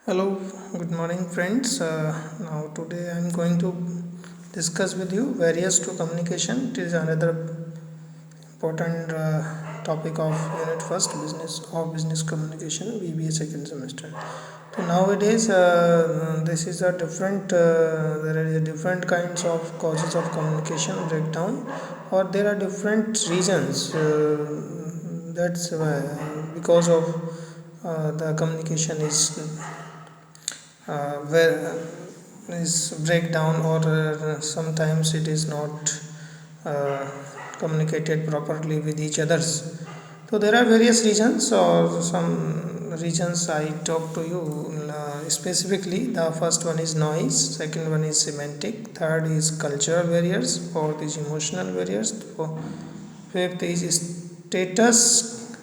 Hello, good morning, friends. Now, today I am going to discuss with you barriers to communication. It is another important topic of Unit First Business Communication BBA second semester. So nowadays, this is a different. There are different kinds of causes of communication breakdown, or there are different reasons. That's because of the communication where is breakdown, or sometimes it is not uh, communicated properly with each others. So there are various reasons, or some reasons I talk to you specifically. The first one is noise, second one is semantic, third is cultural barriers, fourth is emotional barriers, fifth is status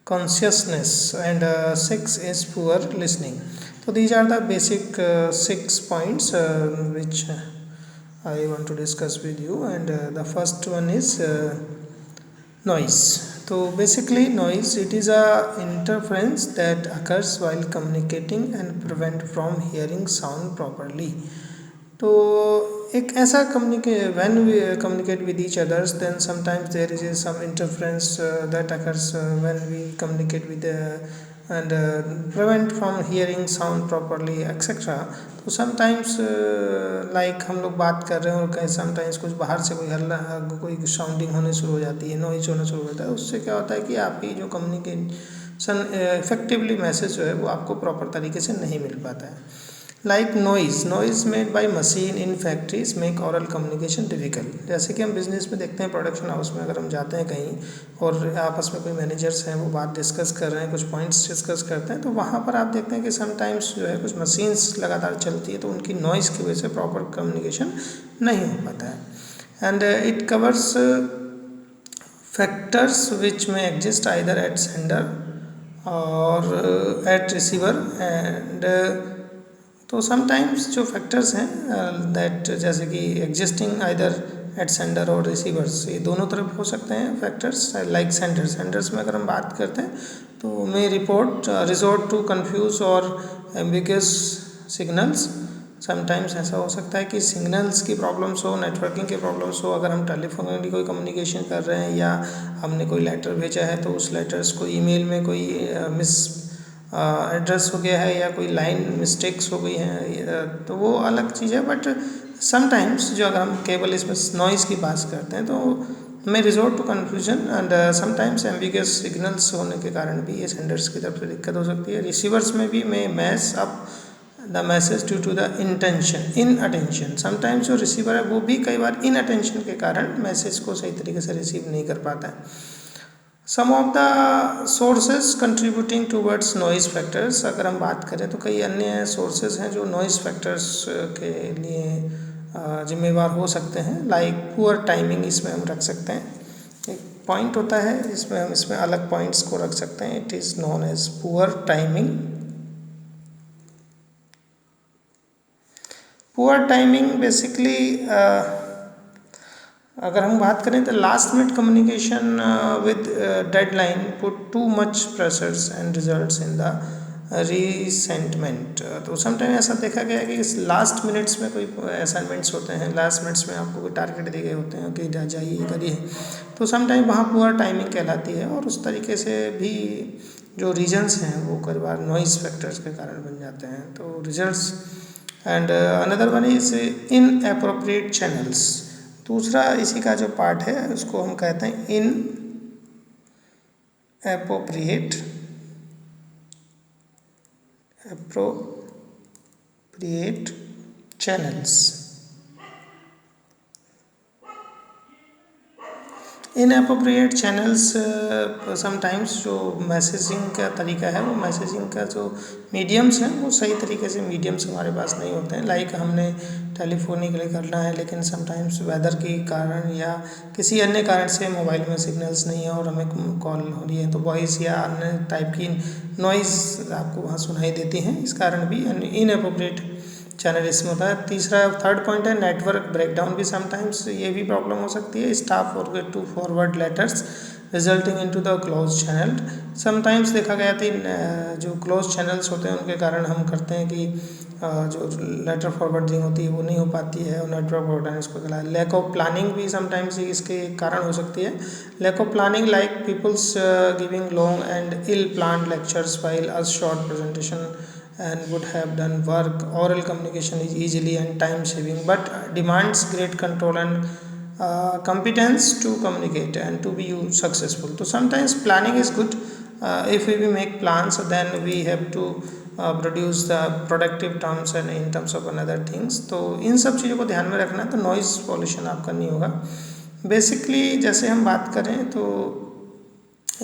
consciousness, and six is poor listening. So these are the basic 6 points which I want to discuss with you, and the first one is noise. So basically, noise, it is a interference that occurs while communicating and prevent from hearing sound properly. तो एक ऐसा communicate when we communicate with each others, then sometimes there is some interference that occurs when we communicate with and prevent from hearing sound properly, etc. तो sometimes like हम लोग बात कर रहे हैं और कहीं sometimes कुछ बाहर से कोई हल्ला कोई साउंडिंग होने शुरू हो जाती है, नॉइज होना शुरू होता है, उससे क्या होता है कि आपकी जो कम्युनिकेशन इफेक्टिवली मैसेज जो है वो आपको प्रॉपर तरीके से नहीं मिल पाता है. Like noise made by machine in factories make oral communication difficult. जैसे कि हम बिजनेस में देखते हैं, प्रोडक्शन हाउस में अगर हम जाते हैं कहीं और आपस में कोई मैनेजर्स हैं, वो बात डिस्कस कर रहे हैं, कुछ पॉइंट्स डिस्कस करते हैं, तो वहाँ पर आप देखते हैं कि समटाइम्स जो है कुछ मशीन्स लगातार चलती है, तो उनकी नॉइज़ की वजह से प्रॉपर कम्युनिकेशन नहीं हो पाता है. And it covers factors which में एग्जिस्ट आइदर एट सेंडर और एट रिसीवर. एंड तो समटाइम्स जो फैक्टर्स हैं दैट जैसे कि एग्जिस्टिंग आइदर एट सेंडर और रिसीवर्स, ये दोनों तरफ हो सकते हैं फैक्टर्स. लाइक सेंडर्स में अगर हम बात करते हैं तो मे रिजोर्ट टू कंफ्यूज और एम्बिगस सिग्नल्स. समटाइम्स ऐसा हो सकता है कि सिग्नल्स की प्रॉब्लम्स हो, नेटवर्किंग की प्रॉब्लम्स हो. अगर हम टेलीफोनली कोई कम्युनिकेशन कर रहे हैं या हमने कोई लेटर भेजा है, तो उस लेटर्स को ईमेल में कोई मिस एड्रेस हो गया है या कोई लाइन मिस्टेक्स हो गई हैं, तो वो अलग चीज़ है. बट समटाइम्स जो अगर हम केवल इसमें नॉइज़ की बात करते हैं तो may resort to confusion and sometimes ambiguous signals होने के कारण भी ये सेंडर्स की तरफ से दिक्कत हो सकती है. रिसीवर्स में भी may mess up the message due to the inattention. Sometimes जो रिसीवर है वो भी कई बार इन अटेंशन के कारण मैसेज को सही तरीके से रिसीव नहीं कर पाता है. Some of the sources contributing towards noise factors, अगर हम बात करें तो कई अन्य सोर्सेज हैं जो नॉइज़ फैक्टर्स के लिए जिम्मेवार हो सकते हैं. लाइक पुअर टाइमिंग, इसमें हम रख सकते हैं. एक पॉइंट होता है इसमें, हम इसमें अलग पॉइंट्स को रख सकते हैं. It is known as poor timing. Poor timing basically अगर हम बात करें तो last minute communication with deadline put too much pressures and results in the resentment. तो समटाइम ऐसा देखा गया है कि इस लास्ट मिनट्स में कोई असाइनमेंट्स होते हैं, लास्ट मिनट्स में आपको कोई टारगेट दिए गए होते हैं कि जाइए करिए, तो समटाइम वहाँ पुअर टाइमिंग कहलाती है. और उस तरीके से भी जो रीजन्स हैं वो कई बार नॉइज़ फैक्टर्स के कारण बन जाते हैं. तो results and another one is in appropriate channels. दूसरा इसी का जो पार्ट है उसको हम कहते हैं in appropriate channels. Inappropriate channels sometimes जो मैसेजिंग का तरीका है, वो मैसेजिंग का जो मीडियम्स हैं वो सही तरीके से मीडियम्स हमारे पास नहीं होते हैं. लाइक हमने टेलीफोनिकली करना है, लेकिन समटाइम्स वेदर के कारण या किसी अन्य कारण से मोबाइल में सिग्नल्स नहीं है और हमें कॉल हो रही है, तो वॉइस या अन्य टाइप की नॉइज़ आपको वहाँ सुनाई देती हैं. इस कारण भी इनअप्रोप्रिएट चैनल इसमें होता है. तीसरा थर्ड पॉइंट है नेटवर्क ब्रेकडाउन भी. समटाइम्स ये भी प्रॉब्लम हो सकती है. Staff forget to forward letters resulting into the close channel. Sometimes देखा गया थी जो क्लोज चैनल्स होते हैं उनके कारण हम करते हैं कि जो लेटर फॉरवर्डिंग होती है वो नहीं हो पाती है और नेटवर्क ब्रॉडबैंड इसको कहलाता है। लैक ऑफ प्लानिंग भी समटाइम्स इसके कारण हो सकती है। Lack of planning like peoples giving long and ill planned lectures while a short presentation and would have done work. Oral communication is easily and time saving but demands great control and competence to communicate and to be successful. So sometimes planning is good. If we make plans then we have to produce the productive terms and in terms of another things. तो इन सब चीज़ों को ध्यान में रखना। तो noise pollution आपका नहीं होगा। बेसिकली जैसे हम बात करें तो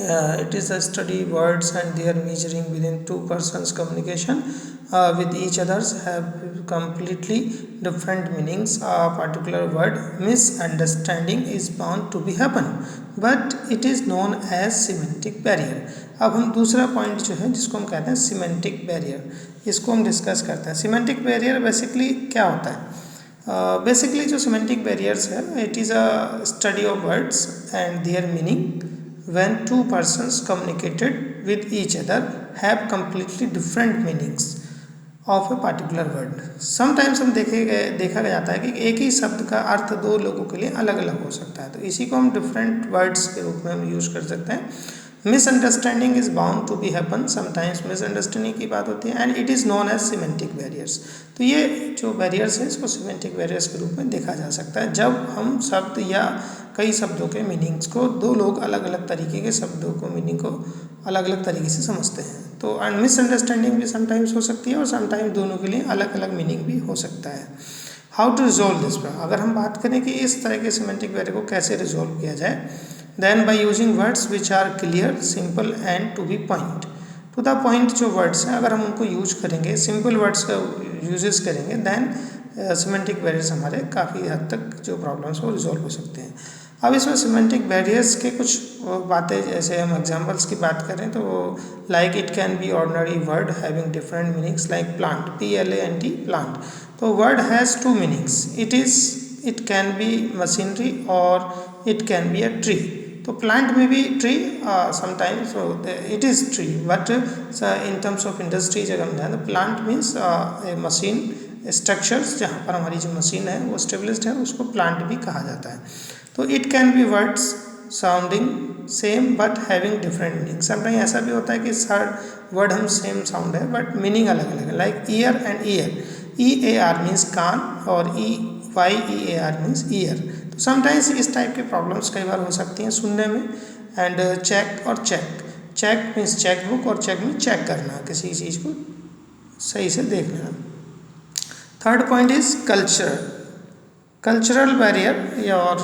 it is a study words and their measuring within two persons communication with each others have completely different meanings. A particular word misunderstanding is bound to be happen but it is known as semantic barrier. अब हम दूसरा point जो है जिसको हम कहते हैं semantic barrier, इसको हम डिस्कस करते हैं। सीमेंटिक बैरियर बेसिकली क्या होता है? बेसिकली जो सीमेंटिक बैरियर्स है it is a study of words and there meaning when two persons communicated with each other have completely different meanings of a particular word. Sometimes हम देखा गया जाता है कि एक ही शब्द का अर्थ दो लोगों के लिए अलग अलग हो सकता है, तो इसी को हम डिफरेंट वर्ड्स के रूप में हम यूज़ कर सकते हैं। Misunderstanding is bound to be happen, sometimes misunderstanding की बात होती है and it is known as semantic barriers. तो ये जो बैरियर्स हैं इसको सीमेंटिक बैरियर्स के रूप में देखा जा सकता है जब हम शब्द या कई शब्दों के मीनिंग्स को दो लोग अलग अलग तरीके के शब्दों को मीनिंग को अलग अलग तरीके से समझते हैं। तो मिसअंडरस्टैंडिंग भी समटाइम्स हो सकती है और समटाइम्स दोनों के लिए अलग अलग मीनिंग भी हो सकता है। How to resolve this? अगर हम बात करें कि इस तरह के सीमेंटिक बैरियर को कैसे रिजोल्व किया जाए, then by using words which are clear simple and to be point to the point. जो वर्ड्स हैं अगर हम उनको यूज करेंगे, सिंपल वर्ड्स का यूजेस करेंगे, देन सीमेंटिक बैरियर्स हमारे काफ़ी हद तक जो प्रॉब्लम्स वो रिजोल्व हो सकते हैं। अब इसमें सीमेंटिक बैरियर्स के कुछ बातें, जैसे हम एग्जांपल्स की बात करें तो like it can be ordinary word having different meanings like plant, PLANT plant. तो word has two meanings, it can be machinery और it can be a tree. तो प्लांट में भी tree sometimes it is tree but in terms of industries अगर हम जाएँ तो plant means a machine structures जहाँ पर हमारी जो मशीन है वो स्टेबलिश्ड है उसको प्लांट भी कहा जाता है। तो it can be words sounding same but having different meaning. Sometime ऐसा भी होता है कि वर्ड हम सेम साउंड है बट मीनिंग अलग अलग है, like ear and year, EAR means कान और YEAR मीन्स ईयर। तो समटाइम्स इस टाइप के प्रॉब्लम्स कई बार हो सकती हैं सुनने में। एंड चेक और चेक मीन्स चेक बुक और चेक मीन्स चेक करना, किसी चीज़ को सही से देखना। Third point is cultural barrier. और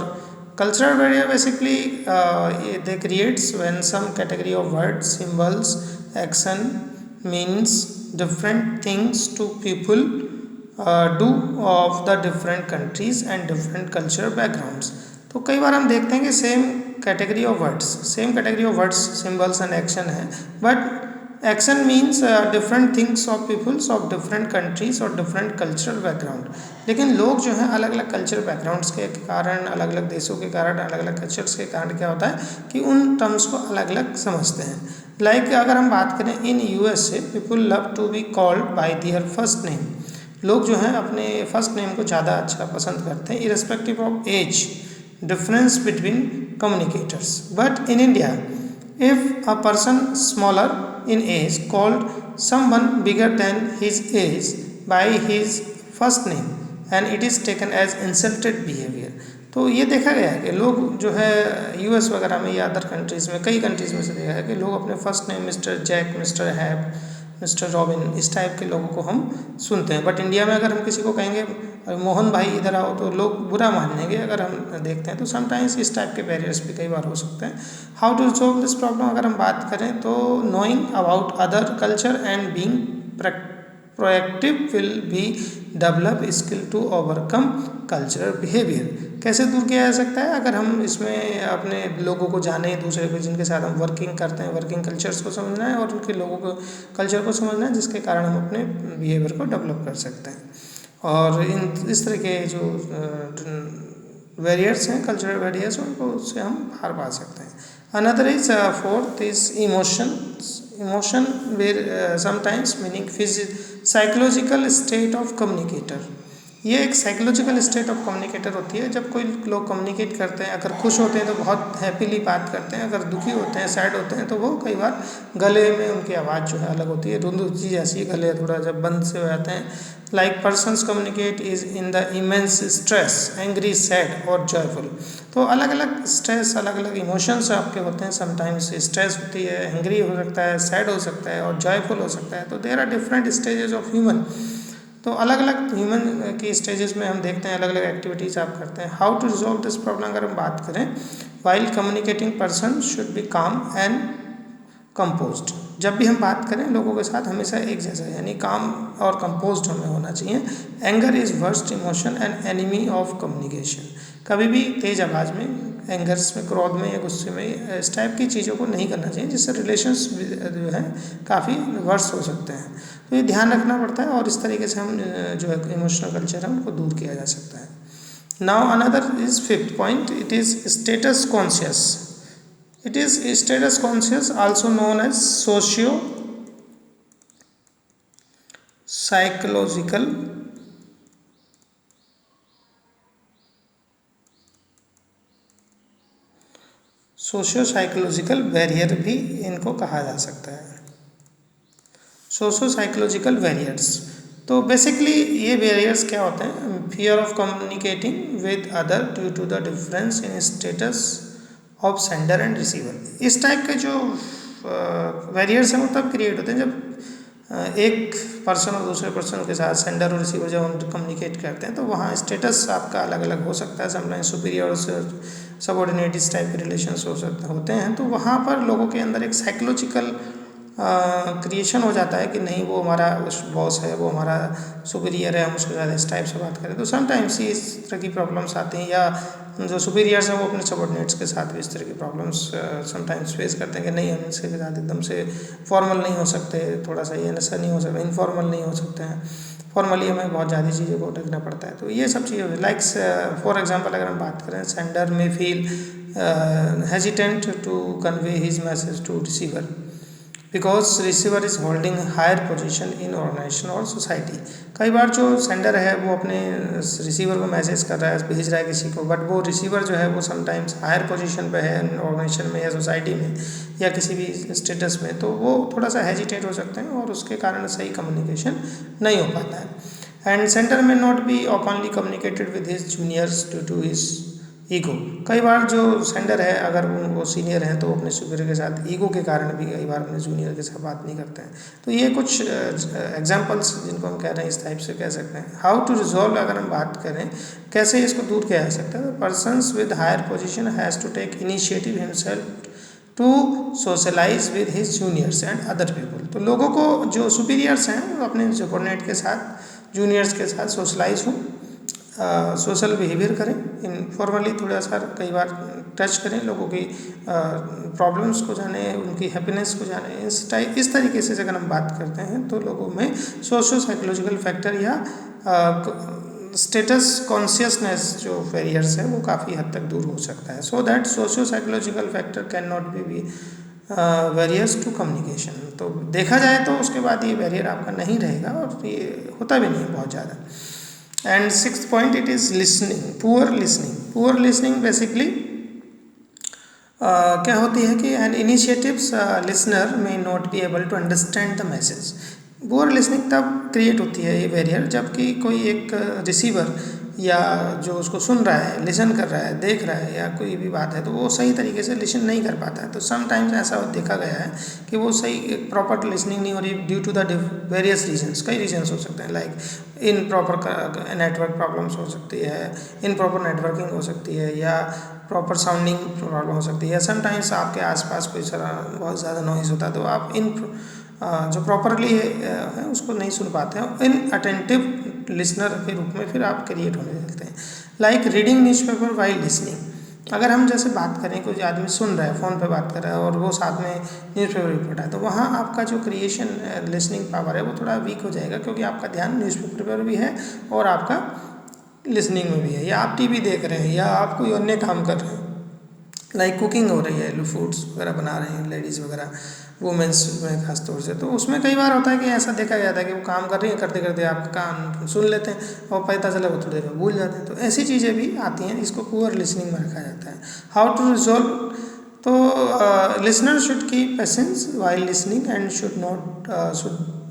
cultural barrier basically they creates when some category of words, symbols, action means different things to people do of the different countries and different cultural backgrounds. तो कई बार हम देखते हैं कि same category of words symbols and action है but action means different things of peoples of different countries और different cultural background. लेकिन लोग जो हैं अलग अलग कल्चरल बैकग्राउंड्स के कारण, अलग अलग देशों के कारण, अलग अलग कल्चर्स के कारण क्या होता है कि उन टर्म्स को अलग अलग समझते हैं। लाइक अगर हम बात करें in USA people love to be called by their first name. लोग जो हैं अपने फर्स्ट नेम को ज़्यादा अच्छा पसंद करते हैं irrespective of age difference between communicators. But in India if a person smaller in age called someone bigger than his age by his first name and it is taken as insulted behavior। तो ये देखा गया है कि लोग जो है US वगैरह में या अदर कंट्रीज़ में, कई कंट्रीज़ में से देखा है कि लोग अपने first name mister Jack, mister Hap, mister Robin इस टाइप के लोगों को हम सुनते हैं। बट इंडिया में अगर हम किसी को कहेंगे मोहन भाई इधर आओ तो लोग बुरा मान लेंगे अगर हम देखते हैं। तो समटाइम्स इस टाइप के बैरियर्स भी कई बार हो सकते हैं। How to resolve this problem अगर हम बात करें तो knowing about other culture and being proactive will be develop skill to overcome cultural behaviour. कैसे दूर किया जा सकता है? अगर हम इसमें अपने लोगों को जाने, दूसरे को जिनके साथ हम वर्किंग करते हैं, वर्किंग कल्चर्स को समझना है और उनके लोगों को कल्चर को समझना है जिसके कारण हम अपने बिहेवियर को डेवलप कर सकते हैं। और इस तरह के जो बैरियर्स हैं, कल्चरल बैरियर्स, उनको उससे हम बाहर पा सकते हैं। Another is fourth is emotion where sometimes meaning psychological state of communicator. ये एक साइकोलॉजिकल स्टेट ऑफ कम्युनिकेटर होती है। जब कोई लोग कम्युनिकेट करते हैं, अगर खुश होते हैं तो बहुत हैप्पीली बात करते हैं, अगर दुखी होते हैं, सैड होते हैं तो वो कई बार गले में उनकी आवाज़ जो है अलग होती है, रुंधुची जैसी, गले थोड़ा जब बंद से हो जाते हैं। Like persons communicate is in the immense stress, angry, sad और जॉयफुल। तो अलग अलग स्ट्रेस, अलग अलग इमोशंस आपके होते हैं। समटाइम्स स्ट्रेस होती है, एंग्री हो सकता है, सैड हो सकता है और जॉयफुल हो सकता है। तो there are different stages of human. तो अलग अलग ह्यूमन की स्टेजेस में हम देखते हैं अलग अलग एक्टिविटीज़ आप करते हैं। How to resolve this problem अगर हम बात करें, while communicating person should be calm and composed. जब भी हम बात करें लोगों के साथ हमेशा एक जैसा यानी काम और कंपोज्ड हमें होना चाहिए। Anger is worst emotion and enemy of communication. कभी भी तेज आवाज़ में, एंगर्स में, क्रोध में या गुस्से में इस टाइप की चीज़ों को नहीं करना चाहिए, जिससे रिलेशंस जो है काफ़ी वर्स हो सकते हैं। तो ये ध्यान रखना पड़ता है और इस तरीके से हम जो है इमोशनल कल्चर है उनको दूर किया जा सकता है। Now another is fifth point, it is status conscious. It is status conscious, also known as socio-psychological barrier भी इनको कहा जा सकता है। सोशो साइकोलॉजिकल बैरियर्स, तो बेसिकली ये बैरियर्स क्या होते हैं? Fear of communicating with other due to the difference in status of sender and receiver. इस टाइप के जो बैरियर्स हैं वो तब क्रिएट होते हैं जब एक पर्सन और दूसरे पर्सन के साथ, सेंडर और रिसीवर जब हम कम्युनिकेट करते हैं तो वहाँ स्टेटस आपका अलग अलग हो सकता है। समटाइम्स सुपीरियर और सबऑर्डिनेट इस टाइप के रिलेशंस होते हैं। तो वहाँ पर लोगों के अंदर एक साइकोलॉजिकल क्रिएशन हो जाता है कि नहीं, वो हमारा बॉस है, वो हमारा सुपीरियर है, हम उसके साथ इस टाइप से बात करें। तो समटाइम्स इस तरह की प्रॉब्लम्स आती हैं, या जो सुपीरियर्स हैं वो अपने सबऑर्डिनेट्स के साथ भी इस तरह की प्रॉब्लम्स समटाइम्स फेस करते हैं कि नहीं, हम इसके साथ एकदम से फॉर्मल नहीं हो सकते, थोड़ा सा ये ऐसा नहीं हो सकता, इनफॉर्मल नहीं हो सकते हैं, फॉर्मली हमें बहुत ज़्यादा चीज़ों को देखना पड़ता है। तो ये सब चीज़ें लाइक फॉर एग्जांपल अगर हम बात करें, sender may feel hesitant to convey his message to receiver because receiver is holding higher position in organization और सोसाइटी। कई बार जो सेंडर है वो अपने रिसीवर को मैसेज कर रहा है, भेज रहा है किसी को, बट वो रिसीवर जो है वो समटाइम्स हायर पोजीशन पे है ऑर्गेनाइजेशन में या सोसाइटी में या किसी भी स्टेटस में, तो वो थोड़ा सा हेजिटेट हो सकते हैं और उसके कारण सही कम्युनिकेशन नहीं हो पाता है। And sender may not be openly communicated with his juniors due to his ego. कई बार जो सेंडर है अगर वो सीनियर है तो अपने सुपीरियर के साथ ईगो के कारण भी कई बार अपने जूनियर के साथ बात नहीं करते हैं। तो ये कुछ एग्जांपल्स जिनको हम कह रहे हैं इस टाइप से कह सकते हैं। हाउ टू रिजॉल्व अगर हम बात करें कैसे इसको दूर किया जा सकता है, तो persons with higher position has to take initiative himself to socialize with his juniors and other people. तो लोगों को जो सुपीरियर्स हैं वो अपने सबऑर्डिनेट के साथ, जूनियर्स के साथ सोशलाइज हों, सोशल बिहेवियर करें, इनफॉर्मली थोड़ा सा कई बार टच करें, लोगों की प्रॉब्लम्स को जाने, उनकी हैप्पीनेस को जाने। इस तरीके से अगर हम बात करते हैं तो लोगों में सोशो साइकोलॉजिकल फैक्टर या स्टेटस कॉन्शियसनेस जो बैरियर्स है वो काफ़ी हद तक दूर हो सकता है। So that socio psychological factor can not be barriers to communication. तो देखा जाए तो उसके बाद ये बैरियर आपका नहीं रहेगा और ये होता भी नहीं बहुत ज़्यादा। And sixth point, it is listening, poor listening. Poor listening basically क्या होती है कि an initiatives listener may not be able to understand the message. Poor listening तब क्रिएट होती है ये बैरियर जबकि कोई एक रिसीवर या जो उसको सुन रहा है, लिसन कर रहा है, देख रहा है या कोई भी बात है तो वो सही तरीके से लिसन नहीं कर पाता है। तो समटाइम्स ऐसा देखा गया है कि वो सही प्रॉपर लिसनिंग नहीं हो रही due to the various reasons. कई रीजंस हो सकते हैं, like improper network problems हो सकती है, इन प्रॉपर नेटवर्किंग हो सकती है, या प्रॉपर साउंडिंग प्रॉब्लम हो सकती है। समटाइम्स आपके आसपास कोई सारा बहुत ज़्यादा नॉइज़ होता है तो आप इन जो प्रॉपरली है उसको नहीं सुन पाते हैं। इन अटेंटिव लिसनर के रूप में फिर आप क्रिएट होने लगते हैं। Like reading newspaper while listening. अगर हम जैसे बात करें, कोई आदमी सुन रहा है, फ़ोन पे बात कर रहा है और वो साथ में न्यूज़पेपर भी पढ़ रहा है, तो वहाँ आपका जो क्रिएशन लिसनिंग पावर है वो थोड़ा वीक हो जाएगा क्योंकि आपका ध्यान न्यूज़पेपर पर भी है और आपका लिसनिंग में भी है, या आप टीवी देख रहे हैं या आप कोई अन्य काम कर रहे हैं। लाइक कुकिंग हो रही है, फ्रूट्स वगैरह बना रहे हैं लेडीज़ वगैरह, वुमेंस में खास तौर से, तो उसमें कई बार होता है कि ऐसा देखा गया था कि वो काम कर रही हैं, करते करते आपका काम सुन लेते हैं और पता चला वो थोड़ी देर में भूल जाते हैं। तो ऐसी चीज़ें भी आती हैं, इसको पुअर लिसनिंग में रखा जाता है। हाउ टू रिजॉल्व, तो listener should keep patience while listening and should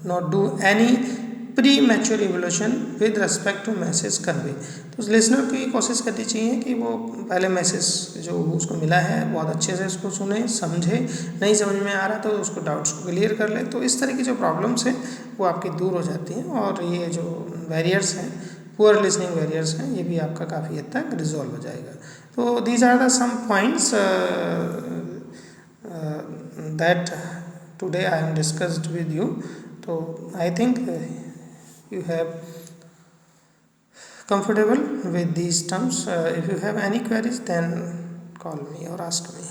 not do any premature evaluation with respect to message convey. तो लिसनर को ये कोशिश करनी चाहिए कि वो पहले मैसेज जो उसको मिला है बहुत अच्छे से उसको सुने, समझे, नहीं समझ में आ रहा तो उसको डाउट्स को क्लियर कर ले। तो इस तरह की जो प्रॉब्लम्स हैं वो आपकी दूर हो जाती हैं और ये जो बैरियर्स हैं, पुअर लिसनिंग बैरियर्स हैं, ये भी आपका काफ़ी हद तक रिजॉल्व हो जाएगा। तो these are the some points that today I am discussed with you. तो I think you have comfortable with these terms. If you have any queries, then call me or ask me.